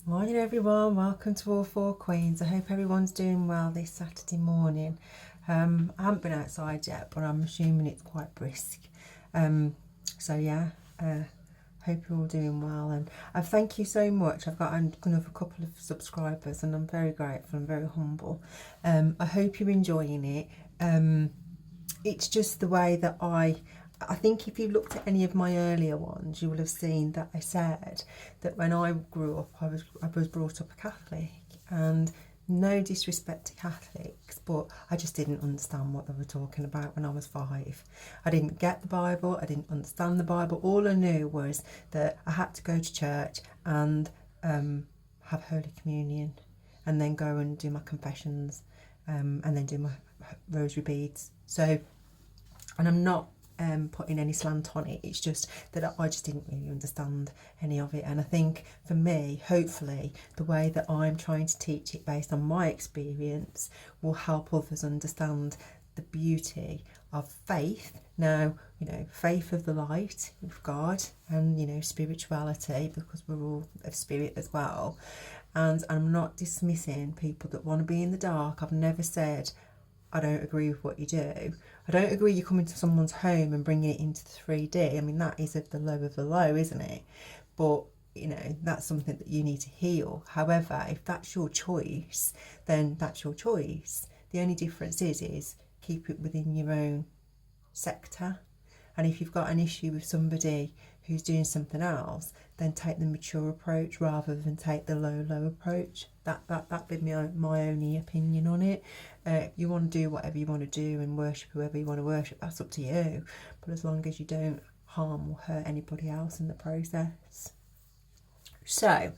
Morning everyone, welcome to All Four Queens. I hope everyone's doing well this Saturday morning. I haven't been outside yet, but I'm assuming it's quite brisk. So yeah, hope you're all doing well, and I thank you so much. I've got another couple of subscribers and I'm very grateful and very humble. I hope you're enjoying it. It's just the way that I think if you looked at any of my earlier ones, you will have seen that I said that when I grew up, I was brought up a Catholic, and no disrespect to Catholics, but I just didn't understand what they were talking about when I was 5. I didn't get the Bible, I didn't understand the Bible. All I knew was that I had to go to church and have Holy Communion, and then go and do my confessions, and then do my rosary beads. So, and I'm not putting any slant on it, it's just that I just didn't really understand any of it. And I think for me, hopefully the way that I'm trying to teach it based on my experience will help others understand the beauty of faith. Now, you know, faith of the light with God, and, you know, spirituality, because we're all of spirit as well. And I'm not dismissing people that want to be in the dark. I've never said I don't agree with what you do. I don't agree you come into someone's home and bring it into the 3D. I mean, that is of the low, isn't it? But, you know, that's something that you need to heal. However, if that's your choice, then that's your choice. The only difference is keep it within your own sector. And if you've got an issue with somebody who's doing something else, then take the mature approach rather than take the low approach. That'd be my only opinion on it. You want to do whatever you want to do and worship whoever you want to worship, that's up to you. But as long as you don't harm or hurt anybody else in the process. So,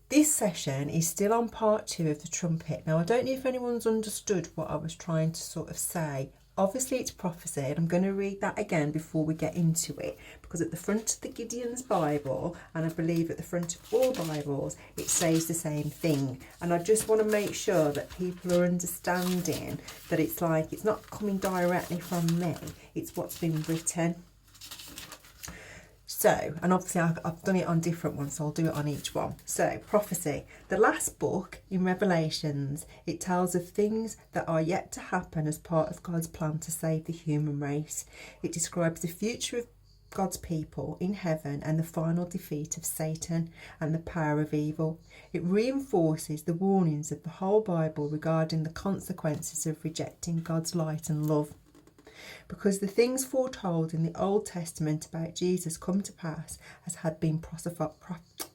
this session is still on part 2 of the trumpet. Now, I don't know if anyone's understood what I was trying to sort of say. Obviously, it's prophecy, and I'm going to read that again before we get into it, because at the front of the Gideon's Bible, and I believe at the front of all Bibles, it says the same thing. And I just want to make sure that people are understanding that it's like, it's not coming directly from me, it's what's been written. So, and obviously I've done it on different ones, so I'll do it on each one. So, prophecy. The last book in Revelations, it tells of things that are yet to happen as part of God's plan to save the human race. It describes the future of God's people in heaven and the final defeat of Satan and the power of evil. It reinforces the warnings of the whole Bible regarding the consequences of rejecting God's light and love. Because the things foretold in the Old Testament about Jesus come to pass as had been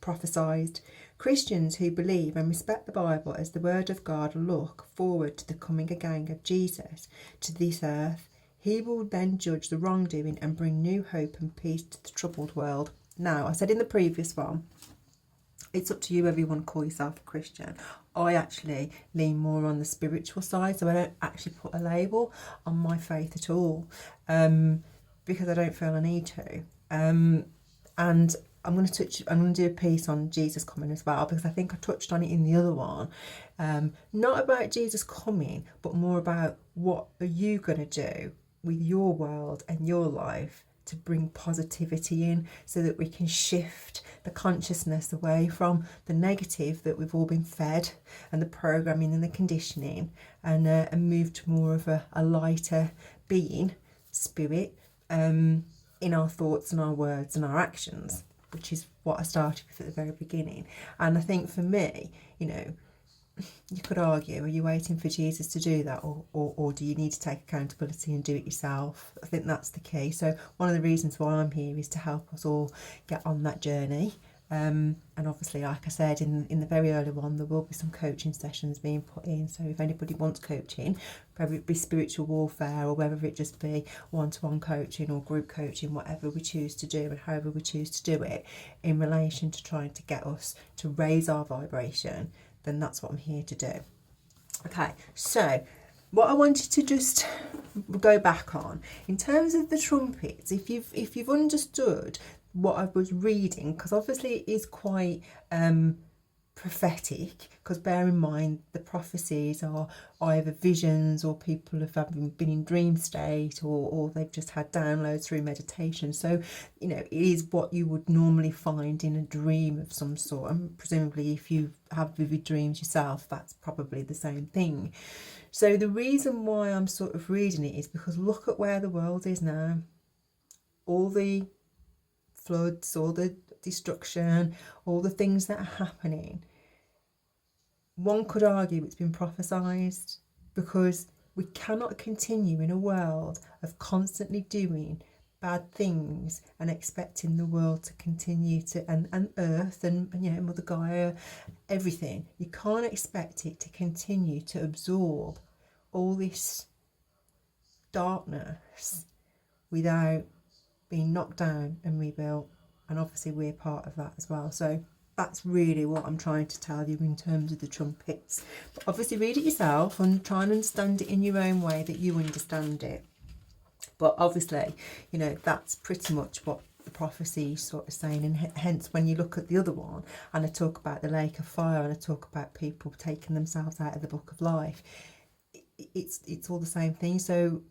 prophesied. Christians who believe and respect the Bible as the Word of God look forward to the coming again of Jesus to this earth. He will then judge the wrongdoing and bring new hope and peace to the troubled world. Now, I said in the previous one, it's up to you whether you want to call yourself a Christian. I actually lean more on the spiritual side, so I don't actually put a label on my faith at all, because I don't feel I need to. And I'm going to do a piece on Jesus coming as well, because I think I touched on it in the other one. Not about Jesus coming, but more about what are you going to do with your world and your life to bring positivity in, so that we can shift the consciousness away from the negative that we've all been fed and the programming and the conditioning, and move to more of a lighter being, spirit, in our thoughts and our words and our actions, which is what I started with at the very beginning. And I think for me, you know, you could argue, are you waiting for Jesus to do that, or do you need to take accountability and do it yourself? I think that's the key. So one of the reasons why I'm here is to help us all get on that journey. And obviously, like I said in the very early one, there will be some coaching sessions being put in. So if anybody wants coaching, whether it be spiritual warfare or whether it just be one-to-one coaching or group coaching, whatever we choose to do and however we choose to do it in relation to trying to get us to raise our vibration, then that's what I'm here to do. Okay, so what I wanted to just go back on, in terms of the trumpets, if you've understood what I was reading, because obviously it is quite prophetic, because bear in mind the prophecies are either visions or people have been in dream state, or they've just had downloads through meditation. So you know, it is what you would normally find in a dream of some sort, and presumably if you have vivid dreams yourself, that's probably the same thing. So the reason why I'm sort of reading it is because look at where the world is now. All the floods, all the destruction, all the things that are happening. One could argue it's been prophesized, because we cannot continue in a world of constantly doing bad things and expecting the world to continue to, and Earth and you know, Mother Gaia, everything. You can't expect it to continue to absorb all this darkness without being knocked down and rebuilt, and obviously we're part of that as well. So that's really what I'm trying to tell you in terms of the trumpets. But obviously read it yourself and try and understand it in your own way that you understand it. But obviously, you know, that's pretty much what the prophecy is sort of saying, and hence when you look at the other one and I talk about the lake of fire and I talk about people taking themselves out of the book of life, it's all the same thing. So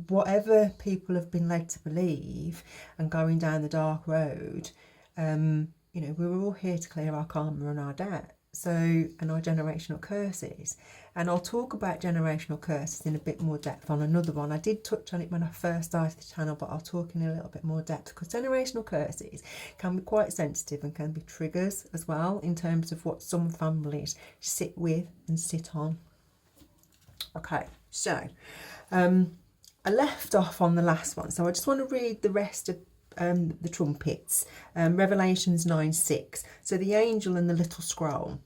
whatever people have been led to believe and going down the dark road, you know, we're all here to clear our karma and our debt, so, and our generational curses. And I'll talk about generational curses in a bit more depth on another one. I did touch on it when I first started the channel, but I'll talk in a little bit more depth, because generational curses can be quite sensitive and can be triggers as well, in terms of what some families sit with and sit on. Okay, so I left off on the last one, so I just want to read the rest of the trumpets, Revelations 9:6. So the angel and the little scroll.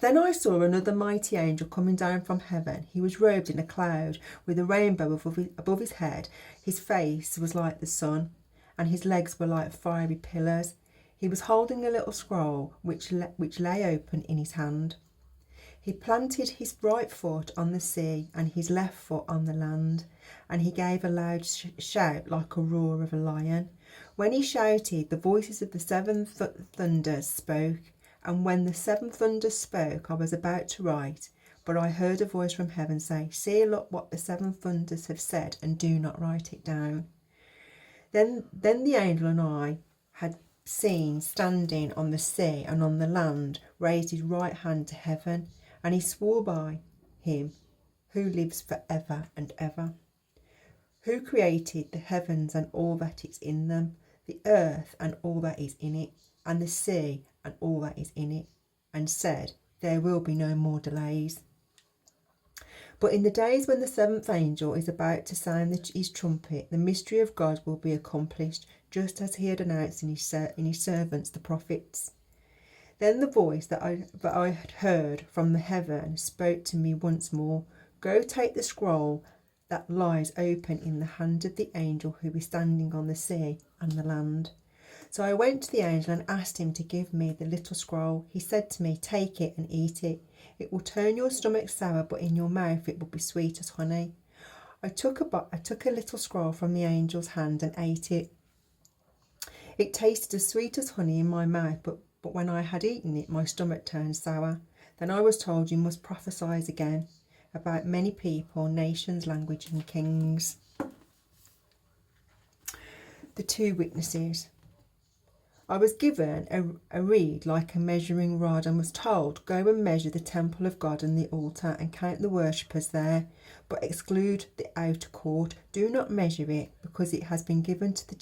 Then I saw another mighty angel coming down from heaven. He was robed in a cloud with a rainbow above his head. His face was like the sun, and his legs were like fiery pillars. He was holding a little scroll which lay open in his hand. He planted his right foot on the sea and his left foot on the land, and he gave a loud shout like a roar of a lion. When he shouted, the voices of the seven thunders spoke, and when the seven thunders spoke, I was about to write, but I heard a voice from heaven say, "Seal up what the seven thunders have said and do not write it down." Then the angel and I had seen standing on the sea and on the land raised his right hand to heaven, and he swore by him who lives forever and ever, who created the heavens and all that is in them, the earth and all that is in it, and the sea and all that is in it, and said, "There will be no more delays." But in the days when the seventh angel is about to sound his trumpet, the mystery of God will be accomplished, just as he had announced in his servants the prophets. Then the voice that I had heard from the heaven spoke to me once more, "Go take the scroll that lies open in the hand of the angel who is standing on the sea and the land." So I went to the angel and asked him to give me the little scroll. He said to me, "Take it and eat it. It will turn your stomach sour, but in your mouth it will be sweet as honey." I took a little scroll from the angel's hand and ate it. It tasted as sweet as honey in my mouth, but when I had eaten it, my stomach turned sour. Then I was told, "You must prophesy again about many people, nations, language and kings." The two witnesses. I was given a reed like a measuring rod and was told, "Go and measure the temple of God and the altar and count the worshippers there, but exclude the outer court. Do not measure it, because it has been given to the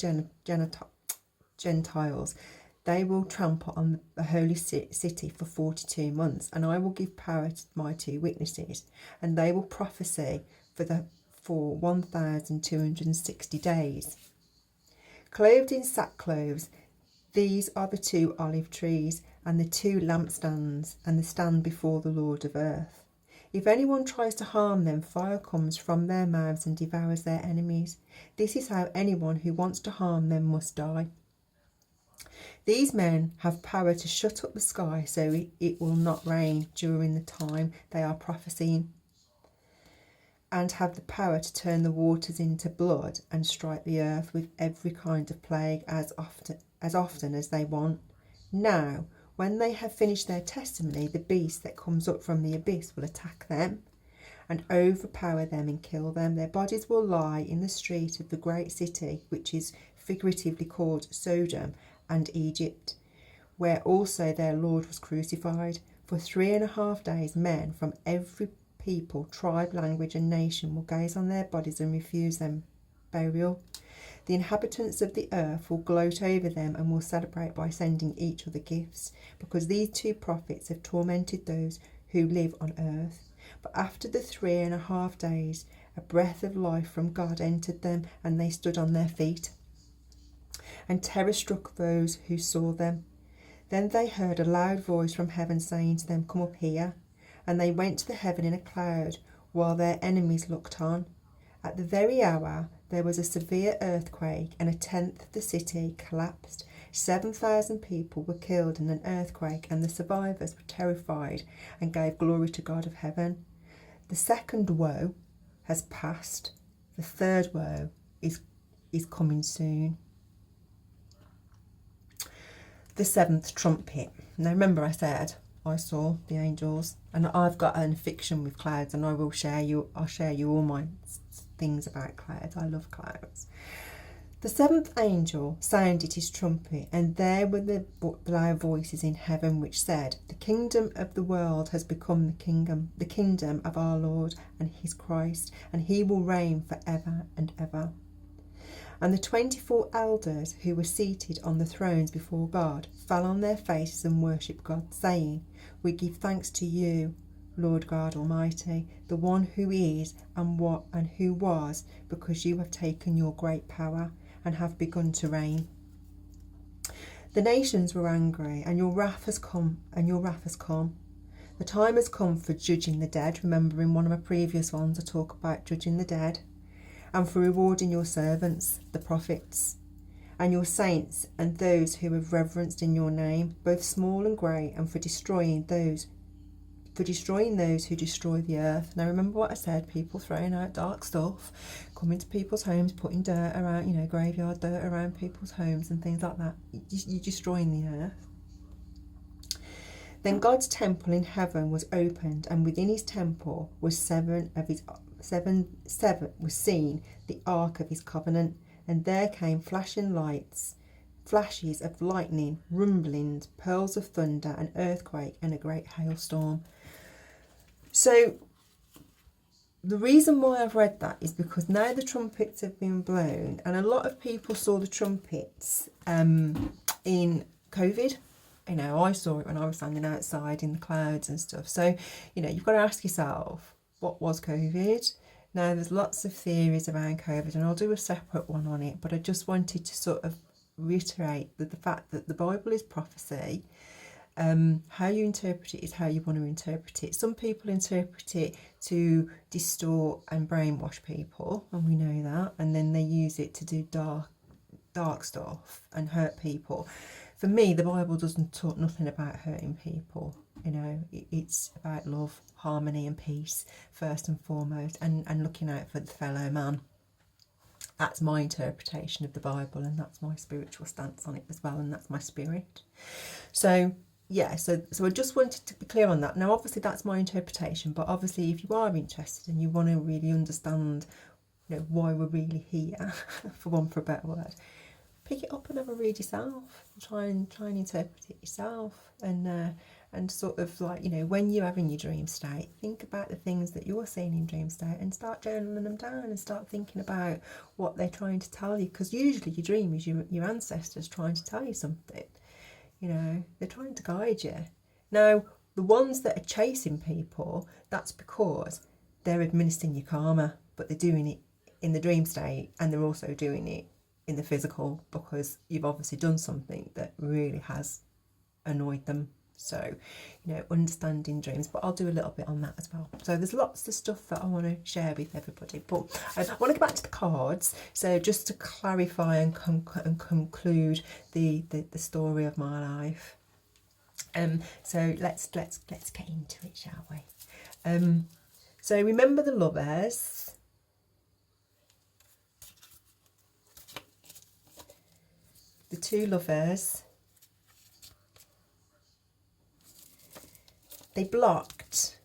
Gentiles. They will trample on the holy city for 42 months, and I will give power to my two witnesses, and they will prophesy for 1,260 days. Clothed in sackcloths, these are the two olive trees and the two lampstands, and the stand before the Lord of earth. If anyone tries to harm them, fire comes from their mouths and devours their enemies. This is how anyone who wants to harm them must die. These men have power to shut up the sky so it will not rain during the time they are prophesying, and have the power to turn the waters into blood and strike the earth with every kind of plague as often as they want. Now, when they have finished their testimony, the beast that comes up from the abyss will attack them and overpower them and kill them. Their bodies will lie in the street of the great city, which is figuratively called Sodom and Egypt, where also their Lord was crucified. For 3.5 days, men from every people, tribe, language and nation will gaze on their bodies and refuse them burial. The inhabitants of the earth will gloat over them and will celebrate by sending each other gifts, because these 2 prophets have tormented those who live on earth. But after the 3.5 days, a breath of life from God entered them, and they stood on their feet. And terror struck those who saw them. Then they heard a loud voice from heaven saying to them, "Come up here." And they went to the heaven in a cloud, while their enemies looked on. At the very hour there was a severe earthquake, and 1/10 of the city collapsed. 7,000 people were killed in an earthquake, and the survivors were terrified and gave glory to God of heaven. The second woe has passed. The third woe is coming soon. The 7th trumpet. Now remember I said I saw the angels, and I've got an fiction with clouds, and I'll share you all my things about clouds. I love clouds. The 7th angel sounded his trumpet, and there were the loud voices in heaven which said, "The kingdom of the world has become the kingdom of our Lord and his Christ, and he will reign for ever and ever." And the 24 elders who were seated on the thrones before God fell on their faces and worshipped God, saying, "We give thanks to you, Lord God Almighty, the one who is and what and who was, because you have taken your great power and have begun to reign. The nations were angry, and your wrath has come, The time has come for judging the dead. Remember, in one of my previous ones I talk about judging the dead, and for rewarding your servants, the prophets, and your saints and those who have reverenced in your name, both small and great, and for destroying those who destroy the earth. Now remember what I said, people throwing out dark stuff, coming to people's homes, putting dirt around, graveyard dirt around people's homes and things like that. You're destroying the earth. Then God's temple in heaven was opened, and within his temple was seen the ark of his covenant, and there came flashing lights, flashes of lightning, rumblings, pearls of thunder, an earthquake, and a great hailstorm. So the reason why I've read that is because now the trumpets have been blown, and a lot of people saw the trumpets in COVID. I saw it when I was standing outside in the clouds and stuff. So, you've got to ask yourself, what was COVID? Now, there's lots of theories around COVID, and I'll do a separate one on it, but I just wanted to sort of reiterate that the fact that the Bible is prophecy. How you interpret it is how you want to interpret it. Some people interpret it to distort and brainwash people, and we know that, and then they use it to do dark stuff and hurt people. For me, the Bible doesn't talk nothing about hurting people. It's about love, harmony and peace first and foremost, and looking out for the fellow man. That's my interpretation of the Bible, and that's my spiritual stance on it as well, and that's my spirit. So I just wanted to be clear on that. Now, obviously, that's my interpretation, but obviously, if you are interested and you want to really understand, why we're really here, for a better word, pick it up and have a read yourself. Try and interpret it yourself, and sort of when you're having your dream state, think about the things that you're seeing in dream state and start journaling them down and start thinking about what they're trying to tell you, because usually your dream is your ancestors trying to tell you something. They're trying to guide you. Now, the ones that are chasing people, that's because they're administering your karma, but they're doing it in the dream state, and they're also doing it in the physical, because you've obviously done something that really has annoyed them. So, understanding dreams, but I'll do a little bit on that as well. So there's lots of stuff that I want to share with everybody, but I want to go back to the cards. So just to clarify and conclude the story of my life. So let's get into it, shall we? So remember the lovers. The 2 lovers. they blocked,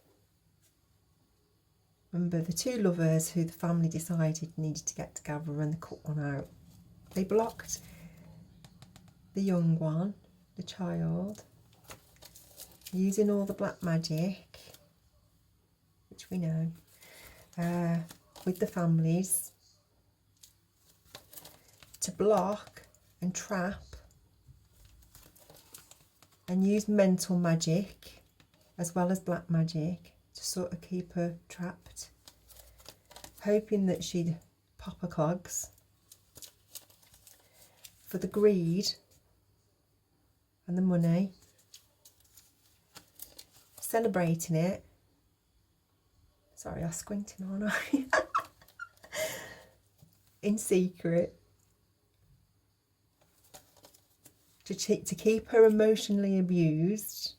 remember, the two lovers who the family decided needed to get together and they cut one out. They blocked the young one, the child, using all the black magic, which we know, with the families, to block and trap and use mental magic as well as black magic to sort of keep her trapped, hoping that she'd pop her clogs for the greed and the money, celebrating it. Sorry, I'm squinting, aren't I? In secret, to keep her emotionally abused.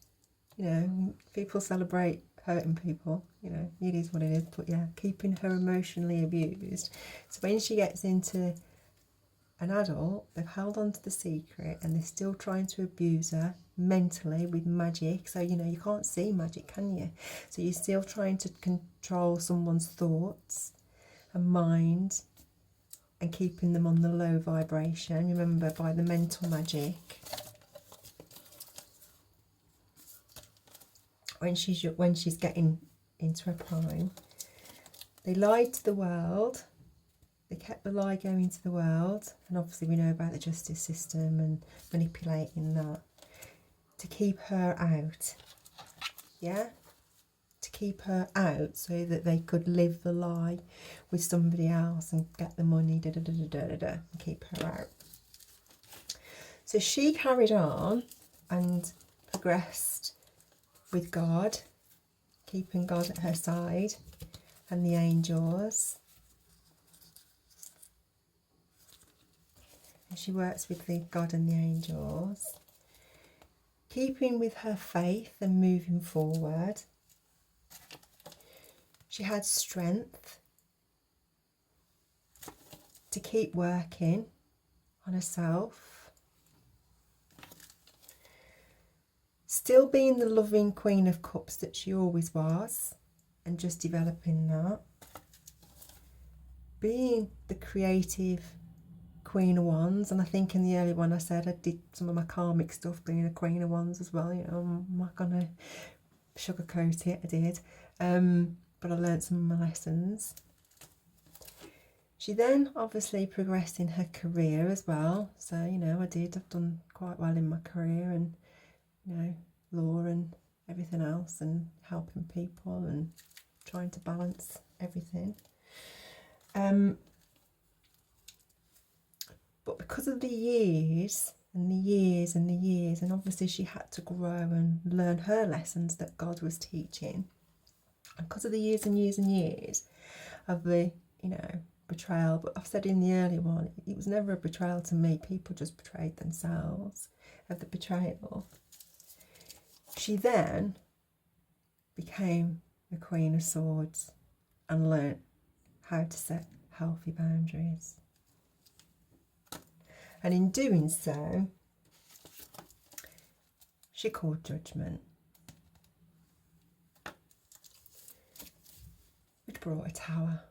You know, people celebrate hurting people, you know, it is what it is, but yeah, keeping her emotionally abused. So when she gets into an adult, they've held on to the secret and they're still trying to abuse her mentally with magic. So, you know, you can't see magic, can you? So you're still trying to control someone's thoughts and mind and keeping them on the low vibration, remember, by the mental magic. When she's getting into her prime, they lied to the world. They kept the lie going to the world, and obviously we know about the justice system and manipulating that to keep her out. Yeah, to keep her out so that they could live the lie with somebody else and get the money, and keep her out. So she carried on and progressed with God, keeping God at her side and the angels. And she works with the God and the angels, keeping with her faith and moving forward. She had strength to keep working on herself, still being the loving Queen of Cups that she always was, and just developing that, being the creative Queen of Wands. And I think in the early one I said I did some of my karmic stuff being a Queen of Wands as well, you know, I'm not gonna sugarcoat it, I did, but I learnt some of my lessons. She then obviously progressed in her career as well, so, you know, I've done quite well in my career, and, you know, law and everything else, and helping people and trying to balance everything. But because of the years and the years and the years, and obviously she had to grow and learn her lessons that God was teaching, and because of the years and years and years of the, you know, betrayal, but I've said in the early one, it was never a betrayal to me, people just betrayed themselves of the betrayal. She then became the Queen of Swords and learnt how to set healthy boundaries. And in doing so, she called Judgement, which brought a tower.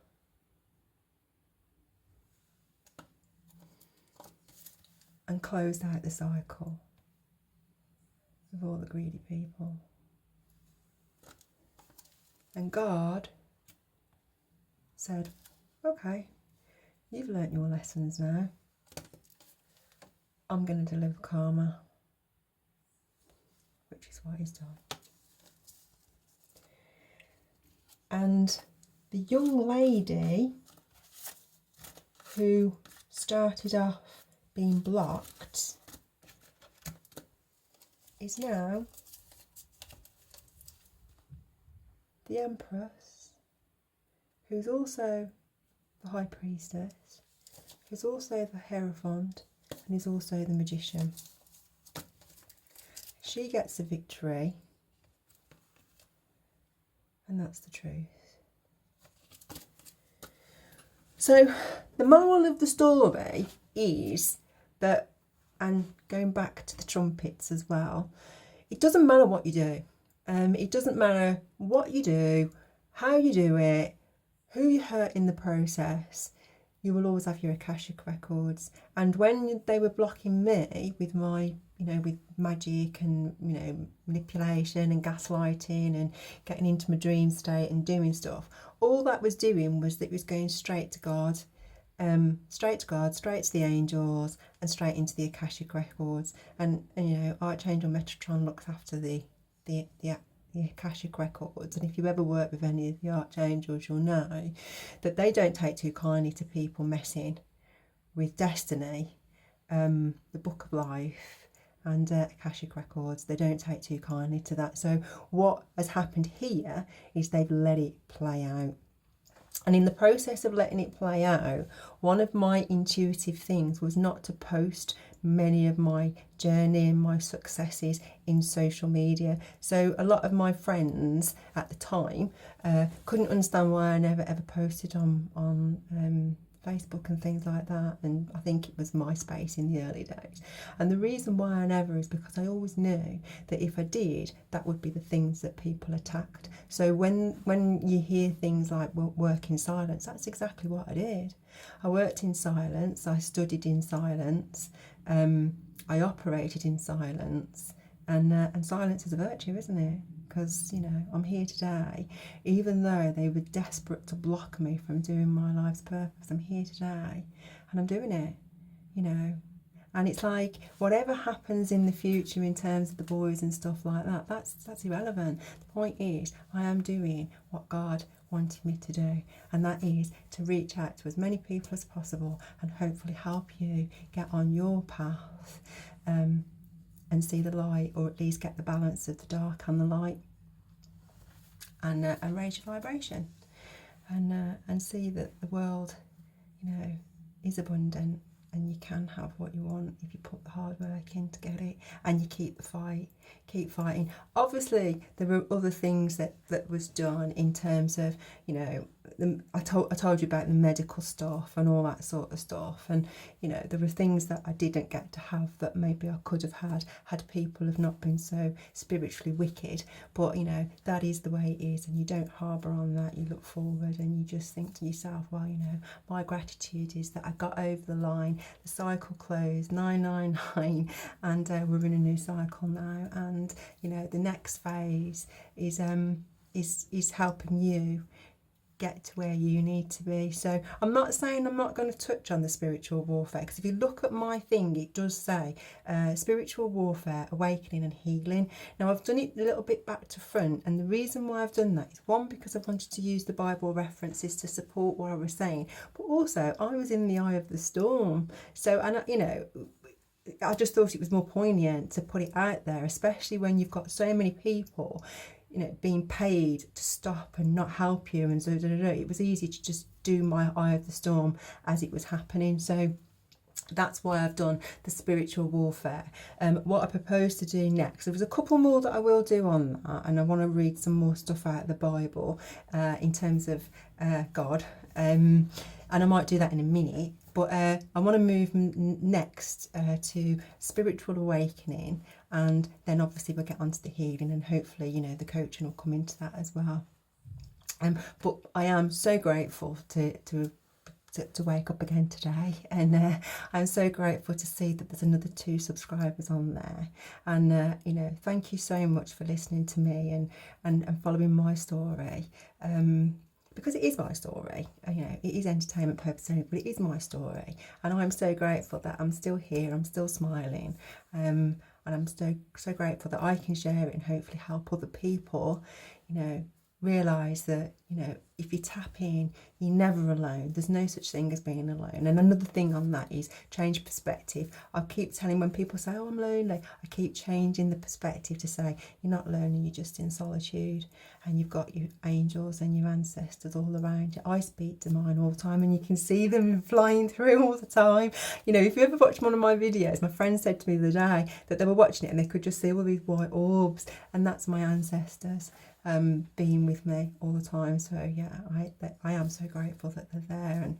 And closed out the cycle of all the greedy people. And God said, okay, you've learnt your lessons now. I'm going to deliver karma, which is what he's done. And the young lady who started off being blocked is now the Empress, who's also the High Priestess, who's also the Hierophant, and is also the Magician. She gets the victory, and that's the truth. So the moral of the story is that, and going back to the trumpets as well, it doesn't matter what you do. It doesn't matter what you do, how you do it, who you hurt in the process, you will always have your Akashic Records. And when they were blocking me with my, with magic and, manipulation and gaslighting and getting into my dream state and doing stuff, all that was doing was that it was going straight to God. Straight to God, straight to the angels, and straight into the Akashic Records. And Archangel Metatron looks after the Akashic Records, and if you ever work with any of the archangels, you'll know that they don't take too kindly to people messing with destiny, the book of life, and Akashic Records. They don't take too kindly to that. So what has happened here is they've let it play out. And in the process of letting it play out, one of my intuitive things was not to post many of my journey and my successes in social media. So a lot of my friends at the time couldn't understand why I never ever posted on Facebook and things like that, and I think it was MySpace in the early days. And the reason why I never is because I always knew that if I did, that would be the things that people attacked. So when you hear things like work in silence, that's exactly what I did. I worked in silence, I studied in silence, I operated in silence, and silence is a virtue, isn't it? Because I'm here today, even though they were desperate to block me from doing my life's purpose. I'm here today, and I'm doing it. And it's like whatever happens in the future in terms of the boys and stuff like that, that's irrelevant. The point is, I am doing what God wanted me to do, and that is to reach out to as many people as possible and hopefully help you get on your path. And see the light, or at least get the balance of the dark and the light, and raise your vibration, and see that the world, is abundant, and you can have what you want if you put the hard work in to get it, and you keep fighting. Obviously, there were other things that was done in terms of, I told you about the medical stuff and all that sort of stuff, and there were things that I didn't get to have that maybe I could have had people have not been so spiritually wicked. But that is the way it is, and you don't harbour on that. You look forward and you just think to yourself, well, my gratitude is that I got over the line, the cycle closed 999, and we're in a new cycle now, and the next phase is helping you get to where you need to be. So I'm not saying I'm not going to touch on the spiritual warfare, because if you look at my thing, it does say spiritual warfare, awakening and healing. Now I've done it a little bit back to front, and the reason why I've done that is, one, because I wanted to use the Bible references to support what I was saying, but also I was in the eye of the storm. So, and I just thought it was more poignant to put it out there, especially when you've got so many people being paid to stop and not help you, and so it was easy to just do my eye of the storm as it was happening. So that's why I've done the spiritual warfare. What I propose to do next, there was a couple more that I will do on that, and I want to read some more stuff out of the Bible in terms of God, and I might do that in a minute. But I want to move next to spiritual awakening, and then obviously we'll get onto the healing, and hopefully, the coaching will come into that as well. But I am so grateful to wake up again today, and I'm so grateful to see that there's another 2 subscribers on there, and thank you so much for listening to me and following my story. Because it is my story, it is entertainment purpose only, but it is my story, and I'm so grateful that I'm still here, I'm still smiling, and I'm so grateful that I can share it and hopefully help other people, realise that, if you tap in, you're never alone. There's no such thing as being alone. And another thing on that is change perspective. I keep telling, when people say, oh, I'm lonely, I keep changing the perspective to say, you're not lonely, you're just in solitude, and you've got your angels and your ancestors all around you. I speak to mine all the time, and you can see them flying through all the time. If you ever watch one of my videos, my friend said to me the other day that they were watching it and they could just see all these white orbs, and that's my ancestors being with me all the time. So yeah, I am so grateful that they're there,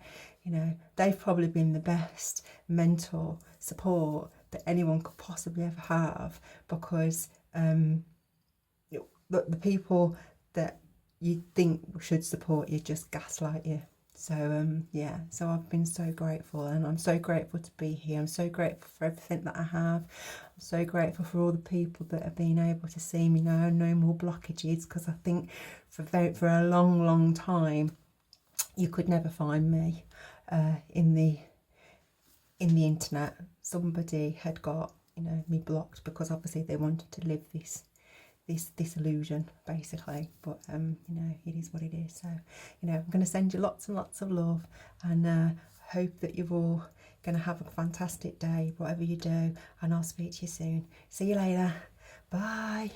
and they've probably been the best mentor support that anyone could possibly ever have, because the people that you think should support you just gaslight you. So yeah, so I've been so grateful, and I'm so grateful to be here. I'm so grateful for everything that I have. I'm so grateful for all the people that have been able to see me now. No more blockages, because I think for a long time you could never find me in the internet. Somebody had got, you know, me blocked because obviously they wanted to live this illusion, basically. But you know, it is what it is. So, you know, I'm going to send you lots and lots of love, and hope that you're all going to have a fantastic day, whatever you do, and I'll speak to you soon. See you later. Bye.